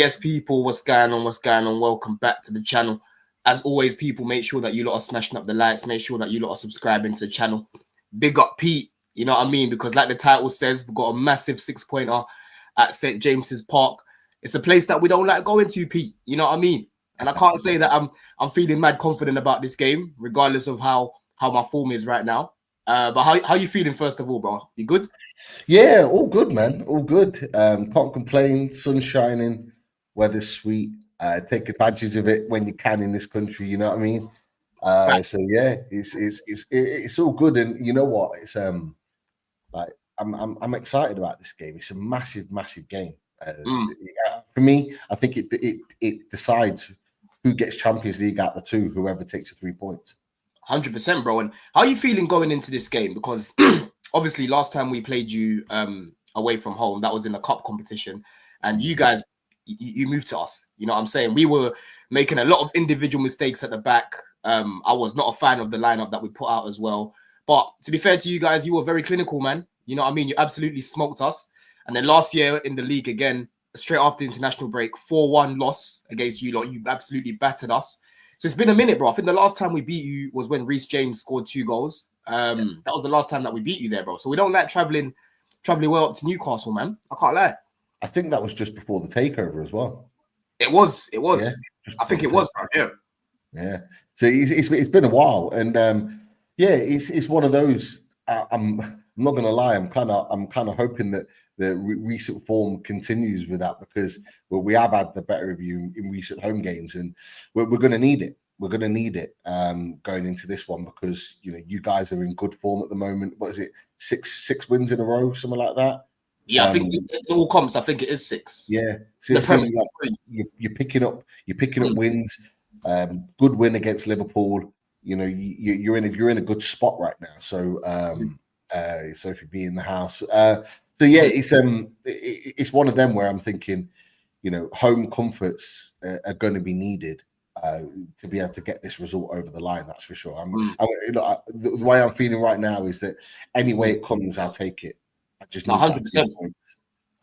Yes, people, what's going on? What's going on? Welcome back to the channel. As always, people, make sure that you lot are smashing up the likes. Make sure that you lot are subscribing to the channel. Big up Pete, you know what I mean? Because like the title says, we've got a massive 6-pointer at St. James's Park. It's a place that we don't like going to, Pete. You know what I mean? And I can't say that I'm feeling mad confident about this game, regardless of how my form is right now. But how you feeling first of all, bro? You good? Yeah, all good, man. All good. Can't complain. Sun shining, weather's sweet. Take advantage of it when you can in this country. You know what I mean? So yeah, it's all good. And you know what? It's like I'm excited about this game. It's a massive game. For me, I think it decides who gets Champions League out the two. Whoever takes the 3 points. 100%, bro. And how are you feeling going into this game? Because obviously last time we played you away from home, that was in a cup competition, and you guys you moved to us. You know what I'm saying? We were making a lot of individual mistakes at the back. I was not a fan of the lineup that we put out as well. But to be fair to you guys, you were very clinical, man. You know what I mean? You absolutely smoked us. And then last year in the league again, straight after the international break, 4-1 loss against you lot. You absolutely battered us. So it's been a minute, bro. I think the last time we beat you was when Reece James scored 2 goals. That was the last time that we beat you there, bro. So we don't like traveling well up to Newcastle, man. I can't lie. I think that was just before the takeover as well. It was. Yeah, I think it was, bro. Yeah. Yeah. So it's been a while, and yeah, it's one of those. I'm not gonna lie. I'm kind of hoping that the recent form continues with that, because we have had the better of you in recent home games, and we're going to need it. We're going to need it going into this one, because you know you guys are in good form at the moment. What is it? Six wins in a row, something like that. Yeah, I think in all comps, I think it is 6. Yeah, so you're picking up wins. Good win against Liverpool. You know, you're in a good spot right now. So so if you be in the house, so yeah, it's one of them where I'm thinking, you know, home comforts are going to be needed to be able to get this result over the line. That's for sure. The way I'm feeling right now is that any way it comes, I'll take it. I just need 100%.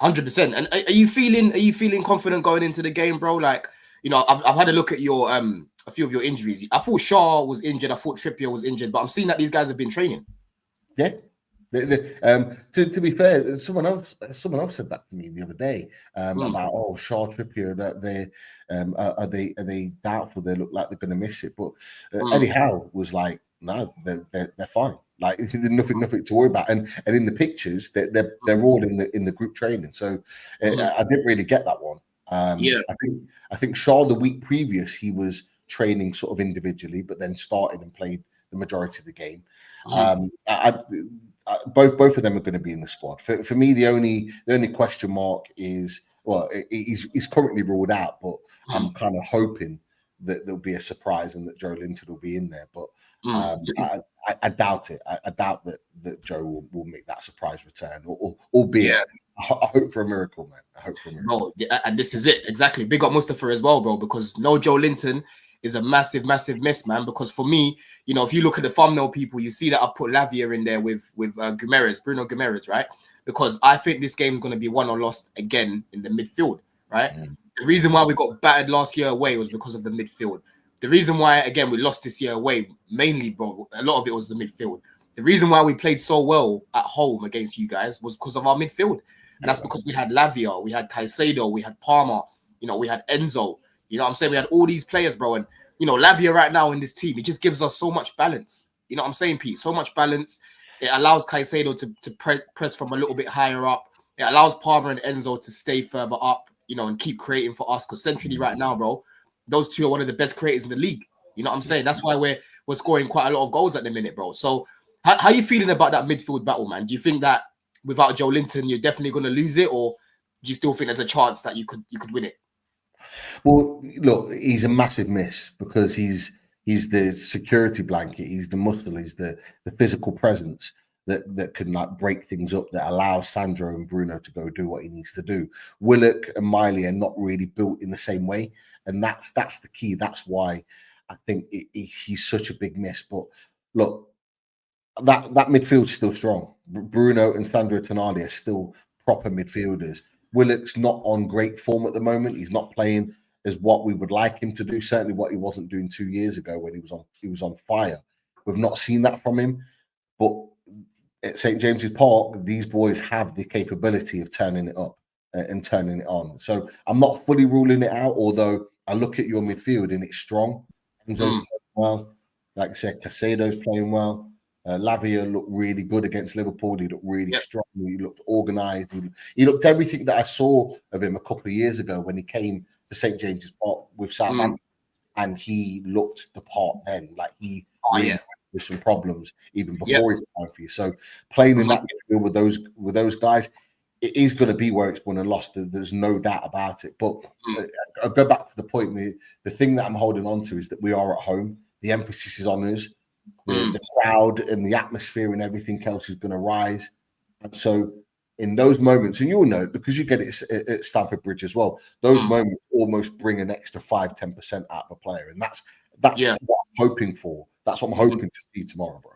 100%. And are you feeling confident going into the game, bro? Like, you know, I've had a look at your a few of your injuries. I thought Shaw was injured. I thought Trippier was injured, but I'm seeing that these guys have been training. Yeah. To be fair, someone else said that to me the other day about Shaw, Trippier, that are they doubtful? They look like they're going to miss it. But Eddie Howe was like, no, they're fine. Like there's nothing to worry about. And in the pictures, they're all in the group training. So I didn't really get that one. I think Shaw the week previous he was training sort of individually, but then started and played the majority of the game. Both of them are going to be in the squad. For me, the only question mark is, well, he's currently ruled out, but I'm kind of hoping that there'll be a surprise and that Joe Linton will be in there. But I doubt it. I doubt that Joe will make that surprise return, albeit I hope for a miracle, man. I hope for a miracle. Bro, and this is it. Exactly. Big up Mustafa as well, bro, because no Joe Linton is a massive miss, man. Because for me, you know, if you look at the thumbnail, people, you see that I put Lavia in there with Bruno Guimaraes, right? Because I think this game is going to be won or lost again in the midfield, right? The reason why we got battered last year away was because of the midfield. The reason why, again, we lost this year away, mainly, bro, a lot of it was the midfield. The reason why we played so well at home against you guys was because of our midfield. And that's because we had Lavia, we had Caicedo, we had Palmer, you know, we had Enzo. You know what I'm saying? We had all these players, bro. And, you know, Lavia right now in this team, it just gives us so much balance. You know what I'm saying, Pete? So much balance. It allows Caicedo to press from a little bit higher up. It allows Palmer and Enzo to stay further up, you know, and keep creating for us. Because centrally right now, bro, those two are one of the best creators in the league. You know what I'm saying? That's why we're scoring quite a lot of goals at the minute, bro. So how are you feeling about that midfield battle, man? Do you think that without Joe Linton, you're definitely going to lose it? Or do you still think there's a chance that you could win it? Well, look, he's a massive miss because he's the security blanket, he's the muscle, he's the physical presence that can like break things up, that allows Sandro and Bruno to go do what he needs to do. Willock and Miley are not really built in the same way, and that's the key. That's why I think he's such a big miss. But look, that midfield's still strong. Bruno and Sandro Tonali are still proper midfielders. Willock's not on great form at the moment. He's not playing as what we would like him to do. Certainly, what he wasn't doing 2 years ago when he was on fire. We've not seen that from him. But at St. James's Park, these boys have the capability of turning it up and turning it on. So I'm not fully ruling it out, although I look at your midfield and it's strong. Enzo's playing well. Like I said, Casado's playing well. Lavia looked really good against Liverpool. He looked really strong. He looked organised. He looked everything that I saw of him a couple of years ago when he came to St. James's Park with Southampton, and he looked the part then. Like he really with some problems even before it's time for you. So playing in that midfield with those guys, it is going to be where it's won and lost. There's no doubt about it. But I'll go back to the point. The thing that I'm holding on to is that we are at home. The emphasis is on us. The crowd and the atmosphere and everything else is going to rise. And so in those moments, and you'll know because you get it at Stamford Bridge as well, those moments almost bring an extra 5-10% out of a player. And that's what I'm hoping for. That's what I'm hoping to see tomorrow, bro.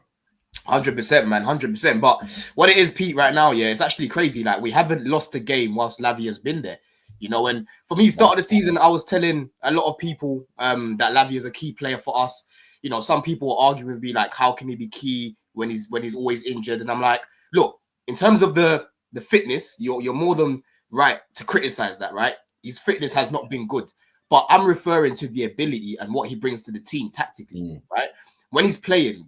100%, man, 100%. But what it is, Pete, right now, it's actually crazy. Like, we haven't lost a game whilst Lavia's been there. You know, and for me, start of the season, I was telling a lot of people that Lavia is a key player for us. You know, some people were arguing with me, like, how can he be key when he's always injured? And I'm like, look, in terms of the fitness, you're more than right to criticize that, right? His fitness has not been good. But I'm referring to the ability and what he brings to the team tactically, right? When he's playing,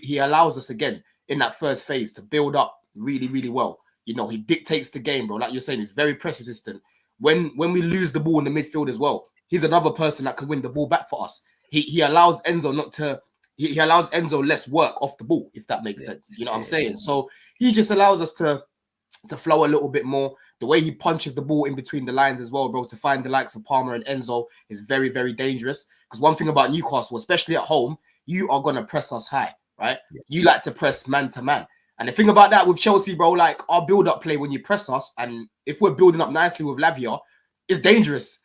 he allows us, again, in that first phase to build up really, really well. You know, he dictates the game, bro. Like you're saying, he's very press resistant. When we lose the ball in the midfield as well, he's another person that can win the ball back for us. He allows Enzo not to... He allows Enzo less work off the ball, if that makes sense. You know what I'm saying? So he just allows us to flow a little bit more. The way he punches the ball in between the lines as well, bro, to find the likes of Palmer and Enzo is very, very dangerous. Because one thing about Newcastle, especially at home, you are going to press us high, right? You like to press man to man. And the thing about that with Chelsea, bro, like our build-up play when you press us, and if we're building up nicely with Lavia, it's dangerous.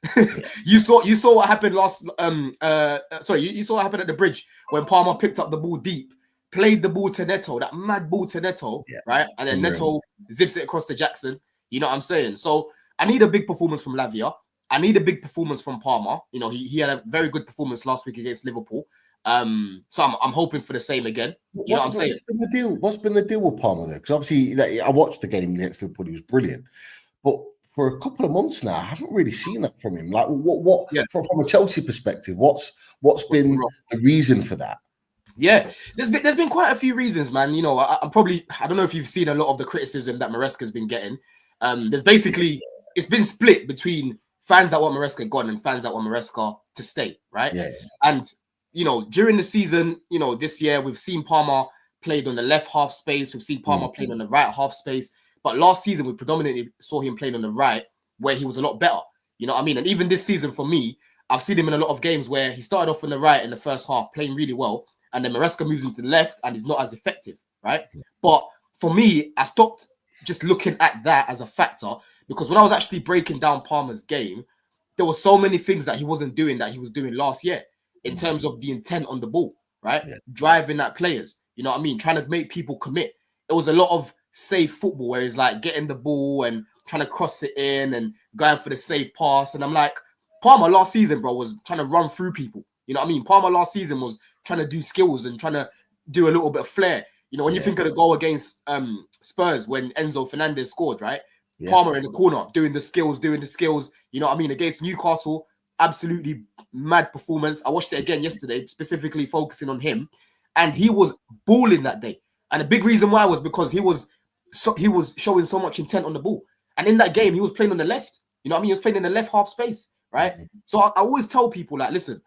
You saw what happened last you saw what happened at the bridge when Palmer picked up the ball deep, played the ball to Neto, that mad ball to Neto, right? And then Neto zips it across to Jackson. You know what I'm saying? So I need a big performance from Lavia. I need a big performance from Palmer. You know, he had a very good performance last week against Liverpool. So I'm hoping for the same again. You know what I'm saying? What's been the deal with Palmer there? Because obviously, I watched the game against Liverpool. He was brilliant, but for a couple of months now, I haven't really seen that from him. Like, what from a Chelsea perspective, what's been the reason for that? Yeah, there's been quite a few reasons, man. You know, I don't know if you've seen a lot of the criticism that Maresca's been getting. There's basically, it's been split between fans that want Maresca gone and fans that want Maresca to stay, right? Yeah. And you know, during the season, you know, this year we've seen Palmer played on the left half space. We've seen Palmer played on the right half space. But last season, we predominantly saw him playing on the right, where he was a lot better. You know what I mean? And even this season, for me, I've seen him in a lot of games where he started off on the right in the first half, playing really well. And then Maresca moves into the left and he's not as effective, right? But for me, I stopped just looking at that as a factor because when I was actually breaking down Palmer's game, there were so many things that he wasn't doing that he was doing last year in terms of the intent on the ball, right? Driving at players, you know what I mean? Trying to make people commit. It was a lot of safe football where he's like getting the ball and trying to cross it in and going for the safe pass. And I'm like, Palmer last season, bro, was trying to run through people. You know what I mean? Palmer last season was trying to do skills and trying to do a little bit of flair. You know, when you think of the goal against Spurs when Enzo Fernandez scored, right? Palmer in the corner doing the skills. You know what I mean? Against Newcastle, absolutely mad performance. I watched it again yesterday, specifically focusing on him. And he was balling that day. And the big reason why was because he was showing so much intent on the ball. And in that game, he was playing on the left. You know what I mean? He was playing in the left half space, right? So I always tell people, like, listen,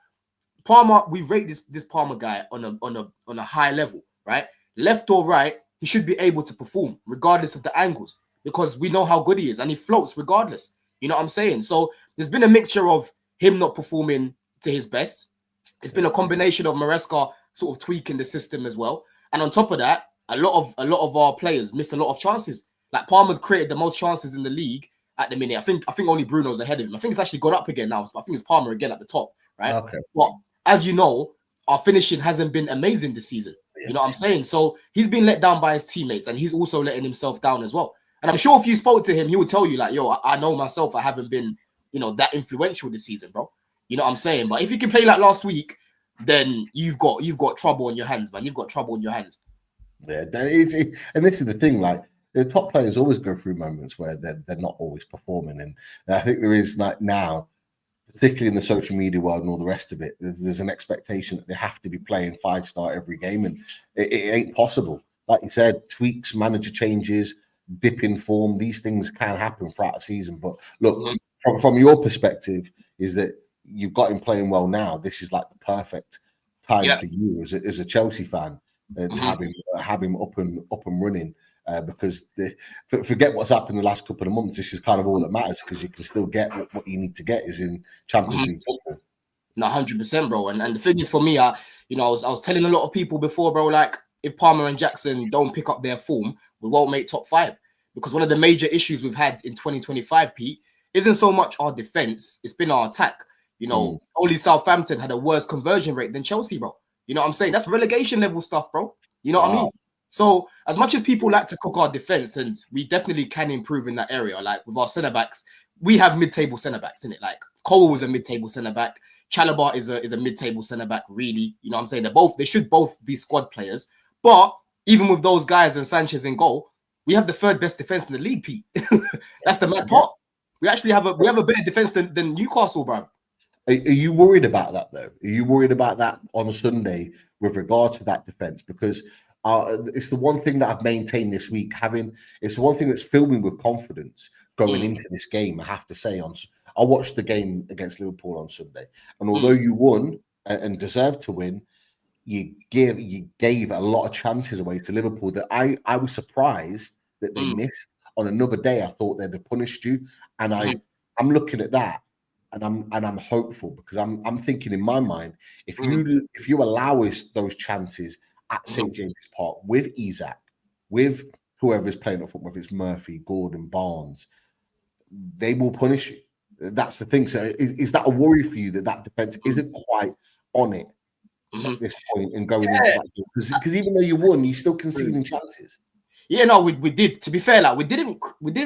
Palmer, we rate this Palmer guy on a high level, right? Left or right, he should be able to perform regardless of the angles because we know how good he is and he floats regardless. You know what I'm saying? So there's been a mixture of him not performing to his best. It's been a combination of Maresca sort of tweaking the system as well. And on top of that, a lot of our players missed a lot of chances. Like Palmer's created the most chances in the league at the minute. I think only Bruno's ahead of him. I think it's actually gone up again now. So I think it's Palmer again at the top, right? Okay. But as you know, our finishing hasn't been amazing this season. You know what I'm saying? So he's been let down by his teammates and he's also letting himself down as well. And I'm sure if you spoke to him, he would tell you like, yo, I know myself, I haven't been, that influential this season, bro. You know what I'm saying? But if you can play like last week, then you've got trouble on your hands, man. You've got trouble on your hands. Yeah, and this is the thing, like the top players always go through moments where they're not always performing, and I think there is like now, particularly in the social media world and all the rest of it, there's an expectation that they have to be playing 5-star every game, and it ain't possible. Like you said, tweaks, manager changes, dip in form, these things can happen throughout the season. But look, from your perspective, is that you've got him playing well now. This is like the perfect time for you as a Chelsea fan to have him up and running. Because forget what's happened the last couple of months. This is kind of all that matters, because you can still get what you need to get is in Champions League football. No, 100%, bro. And the thing is, for me, I was telling a lot of people before, bro, like if Palmer and Jackson don't pick up their form, we won't make top 5. Because one of the major issues we've had in 2025, Pete, isn't so much our defense, it's been our attack. Only Southampton had a worse conversion rate than Chelsea, bro. You know what I'm saying? That's relegation level stuff, bro. You know what I mean? So as much as people like to cook our defense, and we definitely can improve in that area, like with our centre backs, we have mid-table centre backs in it. Like Cole was a mid-table centre back, Chalobah is a mid-table centre back. Really, you know what I'm saying? They should both be squad players. But even with those guys and Sanchez in goal, we have the third best defense in the league, Pete. That's the mad part. We actually have a better defense than Newcastle, bro. Are you worried about that though? Are you worried about that on Sunday with regard to that defense? Because it's the one thing that I've maintained this week. It's the one thing that's filled me with confidence going into this game. I have to say, I watched the game against Liverpool on Sunday, and although you won and deserved to win, you gave a lot of chances away to Liverpool that I was surprised that they missed. On another day, I thought they'd have punished you, and I'm looking at that. And I'm hopeful, because I'm thinking in my mind, if you allow us those chances at St. James's Park with Isak, with whoever is playing at football, if it's Murphy, Gordon, Barnes, they will punish you. That's the thing. So is that a worry for you that defense isn't quite on it at this point and going into that game? Because even though you won, you still conceding chances. Yeah, no, we did. To be fair, like we didn't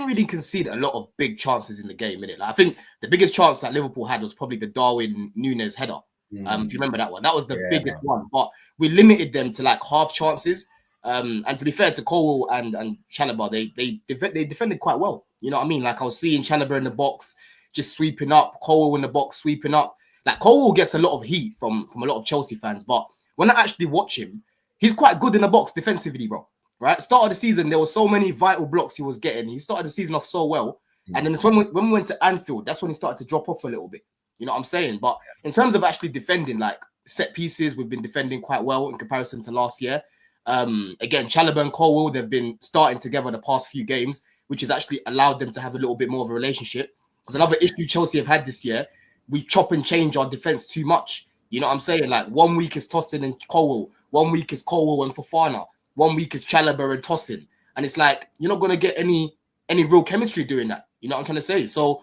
really concede a lot of big chances in the game, innit? Like I think the biggest chance that Liverpool had was probably the Darwin Núñez header. If you remember that one, that was the biggest one. But we limited them to like half chances. And to be fair to Cole and Chalobah, they defended quite well. You know what I mean? Like I was seeing Chalobah in the box just sweeping up, Cole in the box sweeping up. Like Cole gets a lot of heat from a lot of Chelsea fans, but when I actually watch him, he's quite good in the box defensively, bro. Right, start of the season, there were so many vital blocks he was getting. He started the season off so well, and then it's when we went to Anfield, that's when he started to drop off a little bit. You know what I'm saying? But in terms of actually defending, like set pieces, we've been defending quite well in comparison to last year. Again, Chalobah and Colwell, they've been starting together the past few games, which has actually allowed them to have a little bit more of a relationship. Because another issue Chelsea have had this year, we chop and change our defense too much. You know what I'm saying? Like 1 week is Tosin and Colwell, 1 week is Colwell and Fofana. 1 week is Chalobah and Tosin, and it's like you're not gonna get any real chemistry doing that. You know what I'm trying to say? So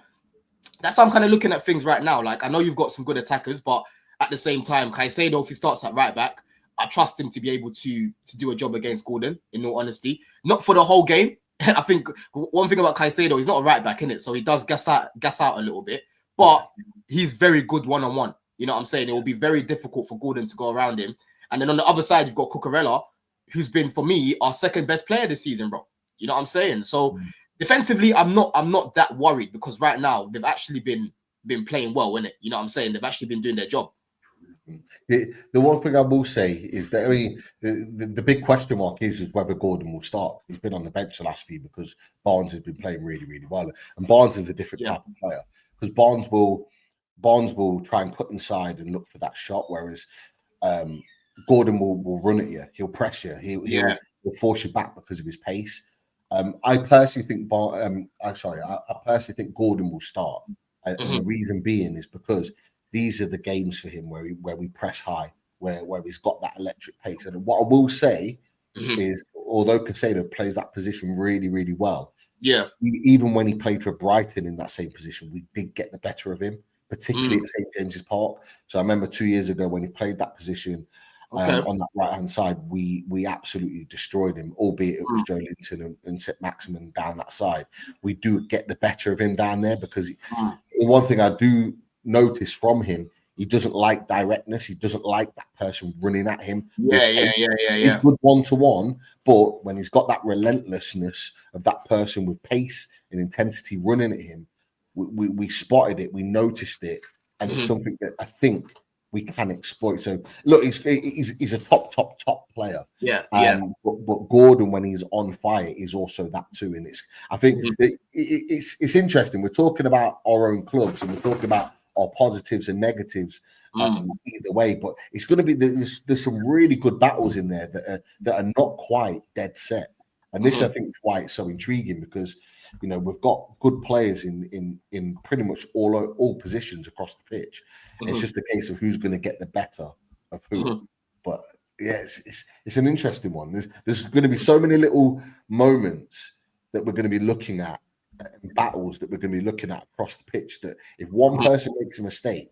that's how I'm kind of looking at things right now. Like I know you've got some good attackers, but at the same time, Caicedo, if he starts at right back, I trust him to be able to do a job against Gordon. In all honesty, not for the whole game. I think one thing about Caicedo, he's not a right back, innit? So he does gas out a little bit, but he's very good one-on-one. You know what I'm saying? It will be very difficult for Gordon to go around him. And then on the other side, you've got Cucurella, who's been, for me, our second best player this season, bro. You know what I'm saying? So defensively, I'm not that worried, because right now they've actually been playing well, innit? You know what I'm saying? They've actually been doing their job. The one thing I will say is that the big question mark is whether Gordon will start. He's been on the bench the last few because Barnes has been playing really, really well. And Barnes is a different type of player, because Barnes will try and cut inside and look for that shot, whereas Gordon will run at you. He'll press you. He'll force you back because of his pace. I personally think Gordon will start, and the reason being is because these are the games for him where we press high, where he's got that electric pace. And what I will say is, although Caicedo plays that position really, really well, even when he played for Brighton in that same position, we did get the better of him, particularly at St. James's Park. So I remember 2 years ago when he played that position, Okay. On that right hand side, we absolutely destroyed him, albeit it was Joe Linton and St. Maximin down that side. We do get the better of him down there because one thing I do notice from him, he doesn't like directness. He doesn't like that person running at him. Yeah. He's good 1-to-1, but when he's got that relentlessness of that person with pace and intensity running at him, we spotted it, we noticed it, and it's something that I think we can exploit. So look, he's a top player. But Gordon, when he's on fire, is also that too. And I think it's interesting. We're talking about our own clubs and we're talking about our positives and negatives either way. But it's going to be there's some really good battles in there that are not quite dead set. And this, I think, is why it's so intriguing because we've got good players in pretty much all positions across the pitch. It's just a case of who's going to get the better of who. But yeah, it's an interesting one. There's going to be so many little moments that we're going to be looking at, battles that we're going to be looking at across the pitch. That if one person makes a mistake,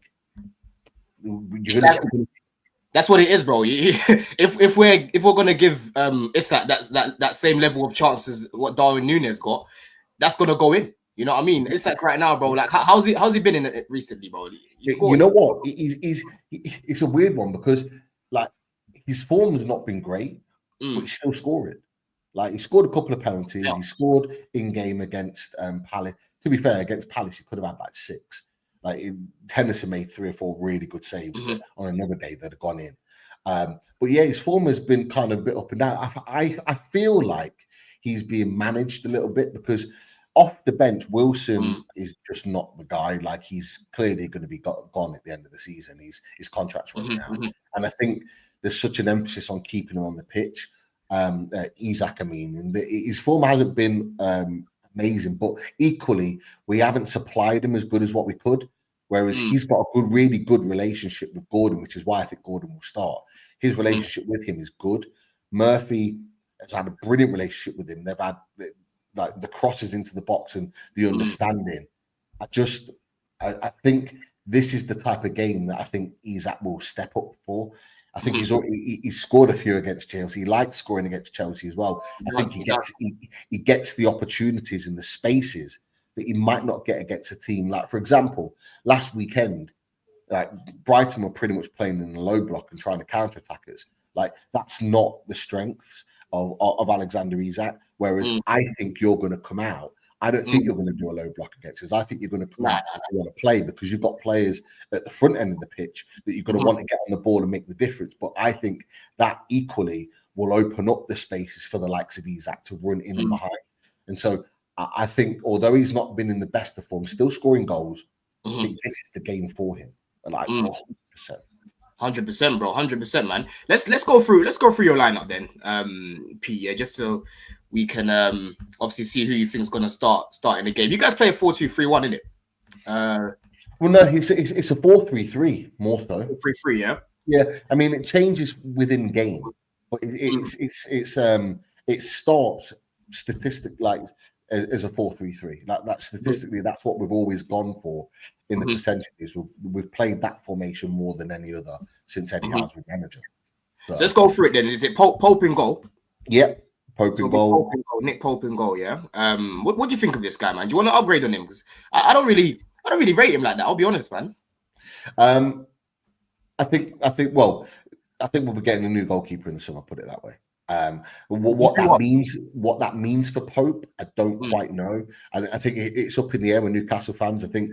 that's what it is, bro. If we're gonna give it's that same level of chances what Darwin Núñez got, that's gonna go in. You know what I mean? It's like right now, bro. Like how's he been in it recently, bro? You know what? It's a weird one because like his form has not been great, but he's still scoring. Like he scored a couple of penalties. He scored in game against Palace. To be fair, against Palace, he could have had like 6. Like Henderson made 3 or 4 really good saves that on another day that have gone in. But yeah, his form has been kind of a bit up and down. I feel like he's being managed a little bit because off the bench, Wilson is just not the guy. Like he's clearly going to be gone at the end of the season. His contract's running out, and I think there's such an emphasis on keeping him on the pitch. Isak, I mean, and his form hasn't been amazing, but equally we haven't supplied him as good as what we could. Whereas he's got a really good relationship with Gordon, which is why I think Gordon will start. His relationship with him is good. Murphy has had a brilliant relationship with him. They've had like the crosses into the box and the understanding. I think this is the type of game that I think Isak will step up for. I think he's scored a few against Chelsea. He likes scoring against Chelsea as well. I think he gets the opportunities and the spaces that he might not get against a team like, for example, last weekend, like Brighton were pretty much playing in the low block and trying to counter-attack us. Like that's not the strengths of Alexander Isak. Whereas I think you're going to come out. I don't think you're going to do a low block against us. I think you're going to come out and want to play because you've got players at the front end of the pitch that you're going to want to get on the ball and make the difference. But I think that equally will open up the spaces for the likes of Isak to run in and behind. And so I think, although he's not been in the best of form, still scoring goals. I think this is the game for him. Like 100%. 100%, bro. 100%, man. Let's go through your lineup then, Pete. Yeah, just so we can obviously see who you think is going to start in the game. You guys play a 4-2-3-1, isn't it? Well, no, it's a 4-3-3 more so. 4-3-3, yeah. Yeah, I mean it changes within game, but it starts statistic like as a 4-3-3. Like that statistically, that's what we've always gone for in the percentages. We've played that formation more than any other since Eddie Howe's been manager. So let's go through it then. Is it Pope in goal? Yep, Pope in goal. Nick Pope in goal. Yeah. What do you think of this guy, man? Do you want to upgrade on him? Because I don't really rate him like that. I'll be honest, man. I think we'll be getting a new goalkeeper in the summer. Put it that way. What that means for Pope, I don't quite know. I think it's up in the air with Newcastle fans. I think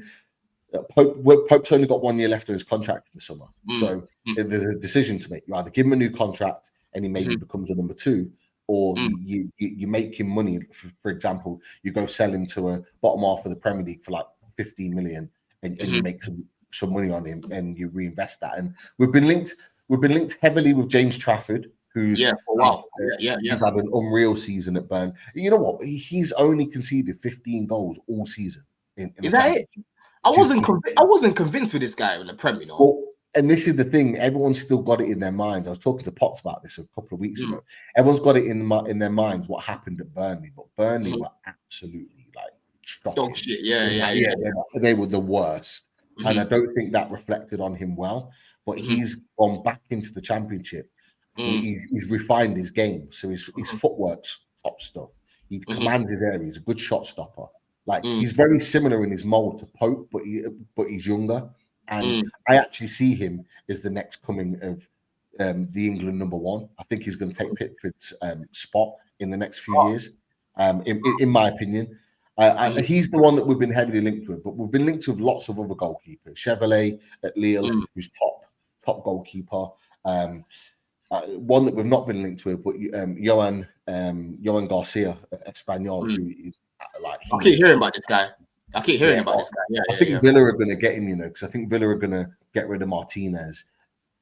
Pope's only got 1 year left on his contract in the summer, so there's a decision to make. You either give him a new contract and he maybe becomes a number 2, or you make him money. For example, you go sell him to a bottom half of the Premier League for like 15 million, and you make some money on him and you reinvest that. And we've been linked heavily with James Trafford, who's he's had an unreal season at Burnley. You know what? He's only conceded 15 goals all season. Is that it? I wasn't convinced with this guy in the Premier. Well, and this is the thing. Everyone's still got it in their minds. I was talking to Potts about this a couple of weeks ago. Everyone's got it in their minds what happened at Burnley, but Burnley were absolutely like shocking. Dog shit. Yeah. They were the worst. and I don't think that reflected on him well. But he's gone back into the Championship. He's refined his game, so his footwork's top stuff. He commands his area. He's a good shot stopper. Like he's very similar in his mold to Pope, but he's younger. And I actually see him as the next coming of the England #1. I think he's going to take Pickford's spot in the next few years. In my opinion, he's the one that we've been heavily linked with. But we've been linked with lots of other goalkeepers. Chevrolet at Lille, who's top goalkeeper. One that we've not been linked with, but Johan Garcia at Espanyol, who is like. I keep hearing about this guy. Yeah, I think Villa are going to get him, because I think Villa are going to get rid of Martinez.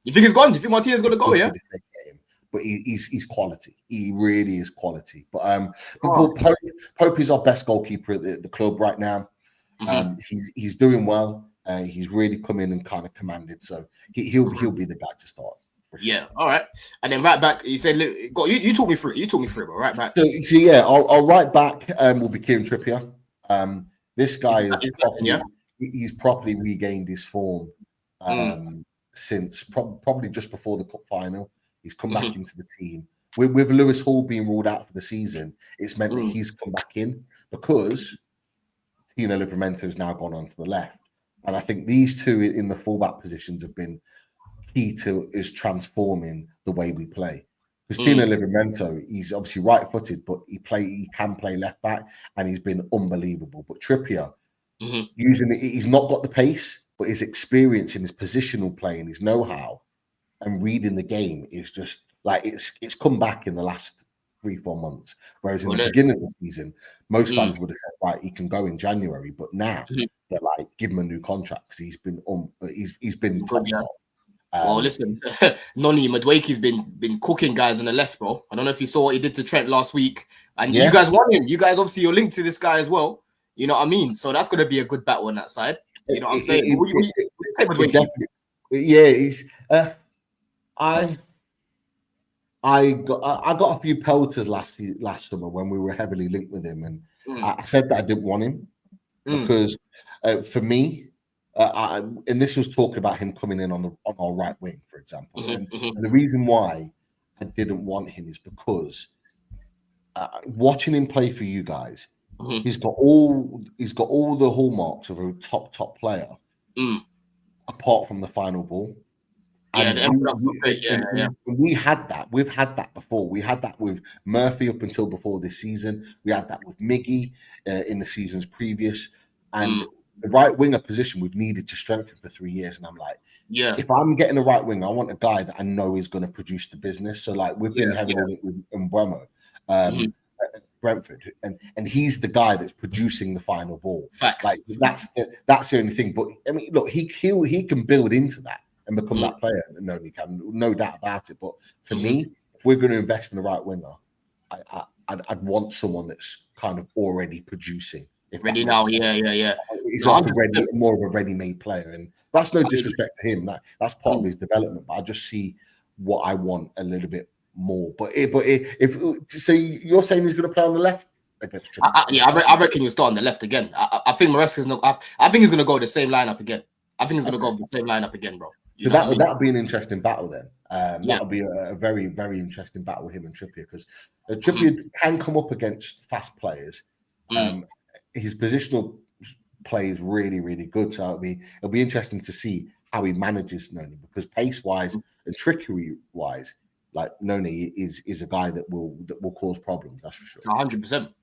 You think he's gone? Do you think Martinez is going to go? Yeah. But he's quality. He really is quality. But Pope is our best goalkeeper at the club right now. He's doing well. He's really come in and kind of commanded. So he'll be the guy to start. Yeah, all right. And then right back, you said, you talk me through it. You talk me through it, bro. Right back. So our right back will be Kieran Trippier. This guy he's properly regained his form since probably just before the cup final. He's come back into the team. With Lewis Hall being ruled out for the season, it's meant that he's come back in because Tino Livramento's now gone on to the left. And I think these two in the fullback positions have been key to is transforming the way we play. Because Tino Livramento, he's obviously right-footed, but he can play left back, and he's been unbelievable. But Trippier, he's not got the pace, but his experience in his positional play and his know-how and reading the game is just like it's come back in the last 3-4 months. Whereas in the beginning of the season, most fans would have said, right, he can go in January, but now they're like, give him a new contract because he's been top. Well, listen, Noni Madueke's been cooking guys on the left, bro. I don't know if you saw what he did to Trent last week, and you guys won him. You guys obviously you're linked to this guy as well. You know what I mean? So that's going to be a good battle on that side. You know what I'm saying? He's. I got a few pelters last summer when we were heavily linked with him, and I said that I didn't want him because for me. And this was talking about him coming in on our right wing, for example. And the reason why I didn't want him is because watching him play for you guys, he's got all the hallmarks of a top player, apart from the final ball. And we had that. We've had that before. We had that with Murphy up until before this season. We had that with Miggy in the seasons previous, and. The right winger position we've needed to strengthen for 3 years, and I'm like, if I'm getting a right winger, I want a guy that I know is going to produce the business. So like we've been heavily with Mbeumo, Brentford, and he's the guy that's producing the final ball. Facts. Like that's the only thing. But I mean, look, he can build into that and become that player. No, he can, no doubt about it. But for me, if we're going to invest in the right winger, I'd want someone that's kind of already producing. Ready now, yeah. He's like more of a ready-made player, and that's no disrespect to him. That's part of his development. But I just see what I want a little bit more. But if so, you're saying he's going to play on the left? I reckon he'll start on the left again. I think Maresca's no. I think he's going to go the same lineup again. I think he's going to go the same lineup again, bro. So that'll be an interesting battle then. That'll be a very, very interesting battle with him and Trippier, because Trippier can come up against fast players. His positional play is really, really good. So it'll be interesting to see how he manages Noni, because pace-wise and trickery-wise, like Noni is a guy that will cause problems. That's for sure. 100%.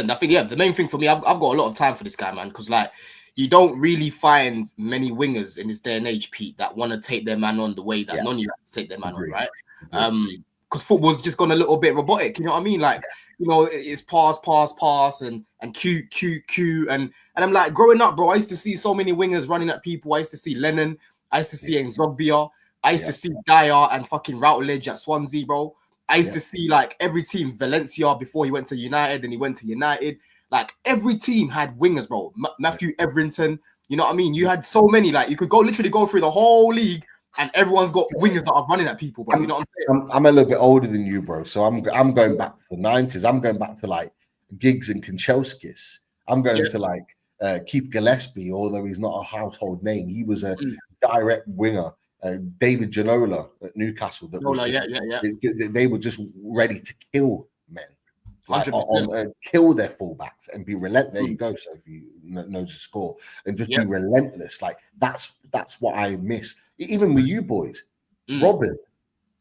I think the main thing for me, I've got a lot of time for this guy, man, because like you don't really find many wingers in this day and age, Pete, that want to take their man on the way that Noni likes to take their man on, right? Because football's just gone a little bit robotic. You know what I mean? Like. You know, it's pass, and Q, and I'm like, growing up, bro, I used to see so many wingers running at people. I used to see Lennon, I used to see Nzogbia, I used to see Dyer and fucking Routledge at Swansea, bro. I used to see like every team, Valencia before he went to United, and he went to United. Like every team had wingers, bro. Matthew Everington, you know what I mean? You had so many, like you could literally go through the whole league. And everyone's got wingers that are running at people, bro. You know what I'm saying? I'm a little bit older than you, bro. So I'm going back to the 90s. I'm going back to like Giggs and Kanchelskis. I'm going to like Keith Gillespie, although he's not a household name, he was a direct winger. David Ginola at Newcastle, that was just they were just ready to kill men, like 100%. kill their fullbacks and be relentless. There you go. So if you know to score and just be relentless, like that's what I miss. Even with you boys, Robin,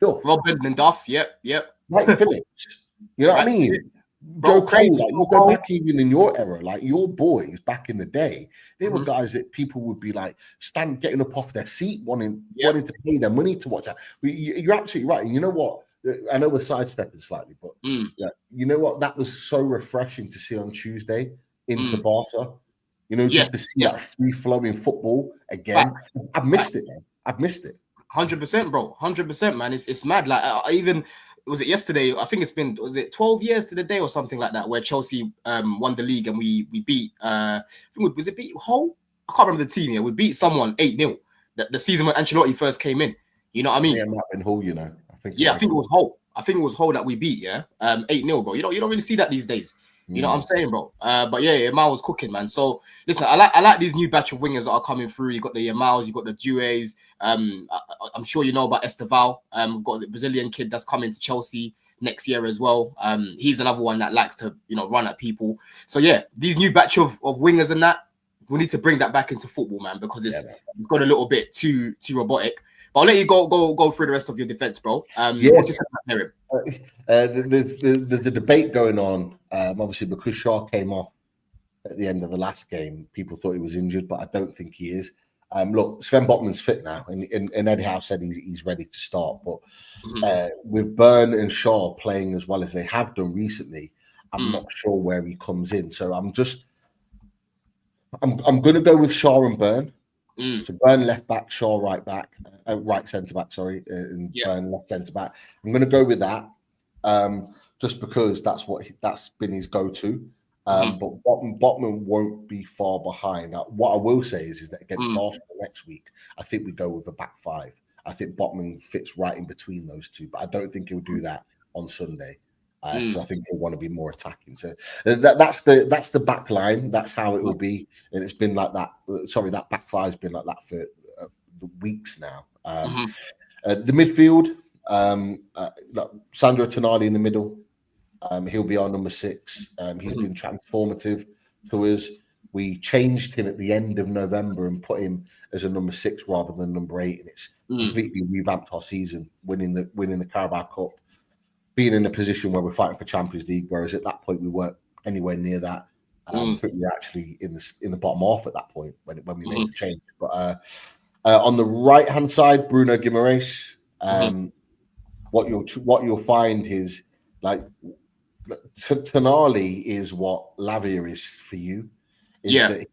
and Duff, Mike Phillips. You know what I mean? Joe Cole, like you go back even in your era, like your boys back in the day, they were guys that people would be like getting up off their seat, wanting to pay their money to watch that. You're absolutely right. And you know what? I know we're sidestepping slightly, but yeah, you know what? That was so refreshing to see on Tuesday into Barca. You know, just to see that free flowing football again. I've missed it, man. I've missed it. 100%, bro. 100%, man. It's mad. Like I even. Was it yesterday? I think it's been, was it 12 years to the day or something like that, where Chelsea won the league and we beat, I think, was it beat Hull? I can't remember the team here. We beat someone 8-0. The season when Ancelotti first came in. You know what I mean? Yeah, it might have been Hull, you know. I think it was Hull. I think it was Hull that we beat, 8-0, bro. You don't really see that these days. You know what I'm saying, bro? But yeah, Yamal was cooking, man. So listen, I like these new batch of wingers that are coming through. You got the Yamals, you got the Dues. I'm sure you know about Esteval. We've got the Brazilian kid that's coming to Chelsea next year as well. He's another one that likes to, run at people. So yeah, these new batch of wingers and that, we need to bring that back into football, man, because it's got a little bit too robotic. But I'll let you go through the rest of your defense, bro. What's your second, there's a debate going on. Obviously, because Shaw came off at the end of the last game, people thought he was injured, but I don't think he is. Look, Sven Botman's fit now, and Eddie Howe said he's ready to start. But with Byrne and Shaw playing as well as they have done recently, I'm not sure where he comes in. So I'm going to go with Shaw and Byrne. So Byrne left back, Shaw right back, right centre back. Sorry, and Byrne left centre back. I'm going to go with that, just because that's been his go-to. But Botman won't be far behind. What I will say is that against Arsenal next week, I think we go with a back five. I think Botman fits right in between those two, but I don't think he'll do that on Sunday. Because I think he'll want to be more attacking. So that's the back line. That's how it will be, and it's been like that. Sorry, that back five's been like that for weeks now. The midfield, Sandro Tonali in the middle. He'll be our number 6. He's been transformative to us. We changed him at the end of November and put him as a number 6 rather than number 8, and it's completely revamped our season, winning the Carabao Cup, being in a position where we're fighting for Champions League, whereas at that point we weren't anywhere near that. I think we were actually in the bottom half at that point when we made the change. But on the right hand side, Bruno Guimaraes. What you'll find is like Tonali is what Lavia is for you. That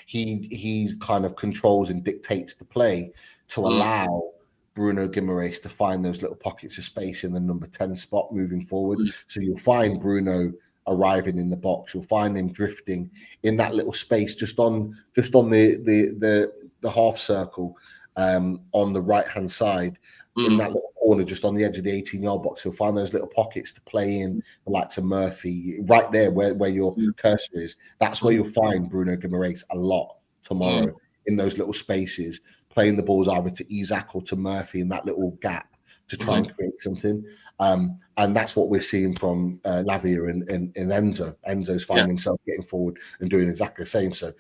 he kind of controls and dictates the play to allow Bruno Guimaraes to find those little pockets of space in the number 10 spot moving forward. So you'll find Bruno arriving in the box. You'll find him drifting in that little space just on the half circle on the right hand side, in that little corner just on the edge of the 18-yard box. You'll find those little pockets to play in, the likes of Murphy, right there where your cursor is. That's where you'll find Bruno Guimaraes a lot tomorrow, in those little spaces, playing the balls either to Isak or to Murphy in that little gap to try and create something. And that's what we're seeing from Lavia and Enzo. Enzo's finding himself getting forward and doing exactly the same. So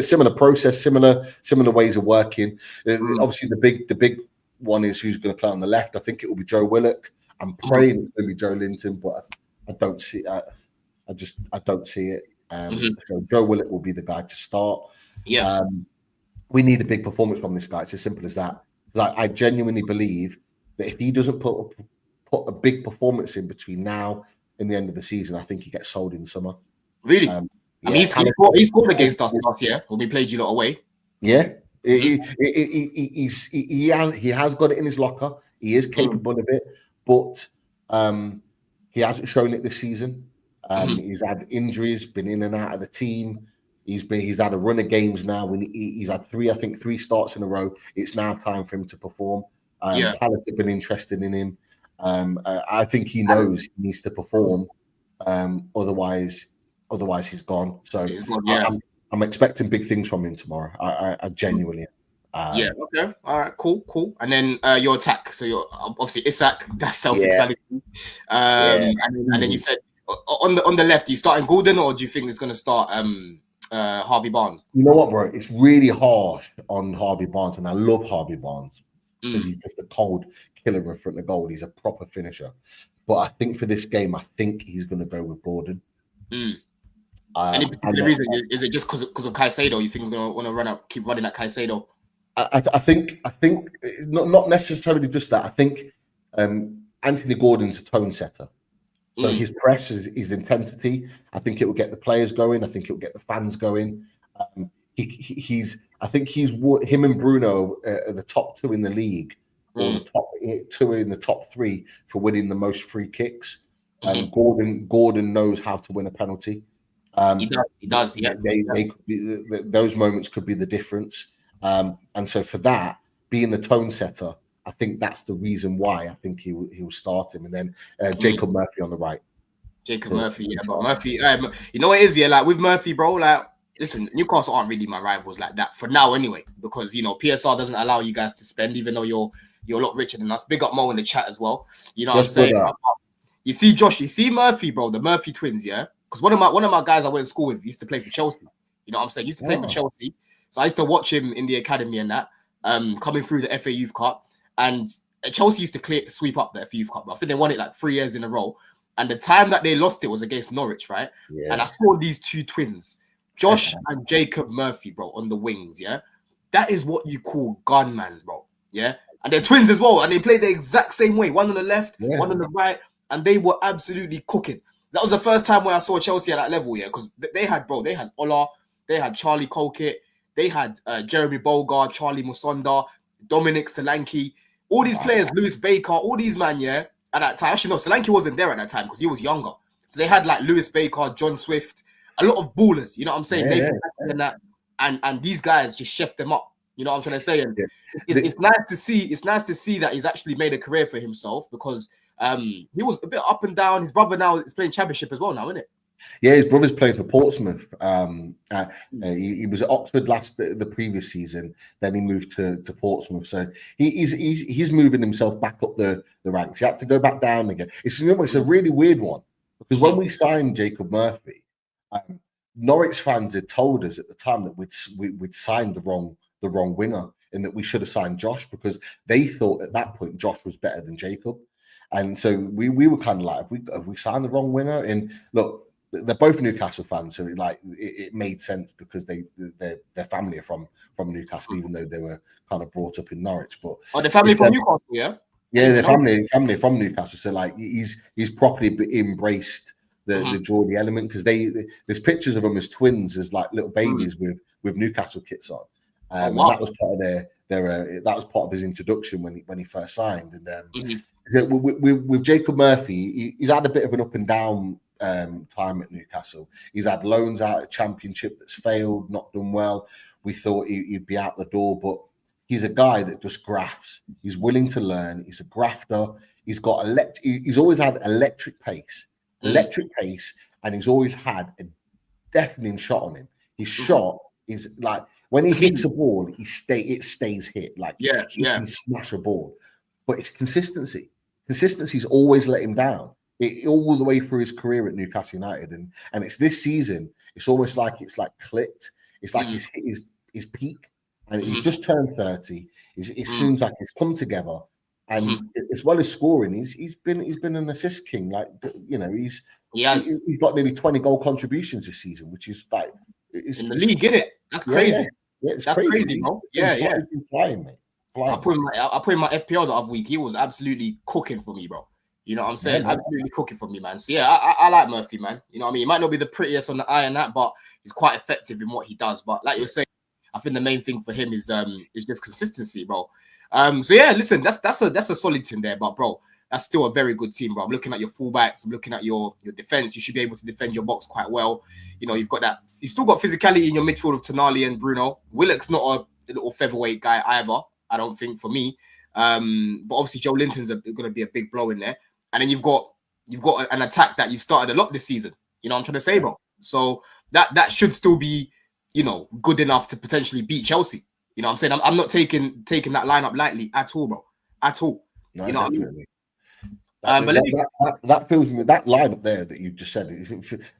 similar process, similar ways of working. Obviously, the big one is who's going to play on the left. I think it will be Joe Willock. I'm praying it's going to be Joe Linton, but I don't see. I don't see it. So Joe Willock will be the guy to start. We need a big performance from this guy. It's as simple as that. Like, I genuinely believe that if he doesn't put a big performance in between now and the end of the season, I think he gets sold in the summer. Really? I mean, he scored against us last year when we played you lot away. Yeah. He has got it in his locker. He is capable of it, but he hasn't shown it this season. He's had injuries, been in and out of the team. He's had a run of games now. He's had three starts in a row. It's now time for him to perform. Palace have been interested in him. I think he knows he needs to perform. Otherwise, Otherwise, he's gone. So He's gone, yeah. I'm expecting big things from him tomorrow. I genuinely am. Yeah. Okay. All right. Cool. And then your attack. So you're obviously Isak. That's self-explanatory. And then you said on the left, you starting Gordon, or do you think it's going to start Harvey Barnes? You know what, bro? It's really harsh on Harvey Barnes, and I love Harvey Barnes because he's just a cold killer in front of goal. He's a proper finisher. But I think for this game, I think he's going to go with Gordon. Any particular reason? Is it just because of Caicedo? You think he's going to want to keep running at Caicedo? I think not necessarily just that. I think Anthony Gordon's a tone setter. So his press, his intensity, I think it will get the players going. I think it will get the fans going. I think him and Bruno are the top two in the league, or the top two in the top three for winning the most free kicks. Gordon knows how to win a penalty. He does. Yeah. They could be, those moments could be the difference. And so for that, being the tone setter, I think that's the reason why I think he will start him. And then Jacob Murphy on the right. Murphy, yeah. But Murphy, you know what it is, yeah? Like with Murphy, bro, like, listen, Newcastle aren't really my rivals like that for now anyway, because, you know, PSR doesn't allow you guys to spend, even though you're a lot richer than us. Big up Mo in the chat as well. You know what I'm saying? You see Josh, you see Murphy, bro, the Murphy twins, yeah? Because one of my guys I went to school with used to play for Chelsea. You know what I'm saying? He used to play for Chelsea. So I used to watch him in the academy and that, coming through the FA Youth Cup. And Chelsea used to sweep up the FA Youth Cup. I think they won it like 3 years in a row. And the time that they lost it was against Norwich, right? Yeah. And I saw these two twins, Josh and Jacob Murphy, bro, on the wings, yeah? That is what you call gunman, bro, yeah? And they're twins as well. And they played the exact same way. One on the left, one on the right. And they were absolutely cooking. That was the first time where I saw Chelsea at that level, yeah? Because they had Ola, they had Charlie Colkett, they had Jeremy Bogard, Charlie Musonda, Dominic Solanke, all these players, Lewis Baker, all these man, yeah, at that time. Actually, no, Solanke wasn't there at that time because he was younger. So they had like Lewis Baker, John Swift, a lot of ballers, you know what I'm saying? And that, and these guys just chefed them up. You know what I'm trying to say? And it's nice to see that he's actually made a career for himself, because he was a bit up and down. His brother now is playing Championship as well now, isn't it? Yeah, his brother's playing for Portsmouth. He was at Oxford the previous season. Then he moved to Portsmouth. So he's moving himself back up the ranks. He had to go back down again. It's a really weird one, because when we signed Jacob Murphy, Norwich fans had told us at the time that we'd signed the wrong winger, and that we should have signed Josh, because they thought at that point Josh was better than Jacob. And so we were kind of like, have we signed the wrong winger? And look, they're both Newcastle fans, so it made sense, because their family are from Newcastle, even though they were kind of brought up in Norwich. But the family from Newcastle, yeah. Yeah, their family from Newcastle. So like he's properly embraced the Geordie element, because there's pictures of them as twins, as like little babies with Newcastle kits on. And that was part of that was part of his introduction when he first signed. And so with Jacob Murphy, he's had a bit of an up and down time at Newcastle. He's had loans out at Championship that's failed, not done well. We thought he'd be out the door, but he's a guy that just grafts. He's willing to learn. He's a grafter. He's got he's always had electric pace, and he's always had a deafening shot on him. His shot is like, when he hits a ball, it stays hit. Like he can smash a ball, but it's consistency. Consistency's always let him down. All the way through his career at Newcastle United, and it's this season. It's almost like clicked. It's like he's hit his peak, and he's just turned 30. It seems like it's come together, and as well as scoring, he's been an assist king. Like, you know, he's got nearly 20 goal contributions this season, which is like in the league, isn't it? That's crazy. Yeah, it's crazy, bro. He's been flying, mate. I put in my FPL the other week. He was absolutely cooking for me, bro. You know what I'm saying? Absolutely cooking for me, man. So yeah, I like Murphy, man. You know what I mean? He might not be the prettiest on the eye and that, but he's quite effective in what he does. But like you're saying, I think the main thing for him is just consistency, bro. So yeah, listen, that's a solid team there, but bro, that's still a very good team, bro. I'm looking at your fullbacks, I'm looking at your defense. You should be able to defend your box quite well. You know, you've still got physicality in your midfield of Tonali and Bruno. Willock's not a little featherweight guy either, I don't think, for me. But obviously Joe Linton's going to be a big blow in there. And then you've got an attack that you've started a lot this season. You know what I'm trying to say, bro? So that should still be, you know, good enough to potentially beat Chelsea. You know what I'm saying? I'm not taking that lineup lightly at all, bro. At all. No, you know definitely. what I mean? That fills me, that lineup there that you've just said,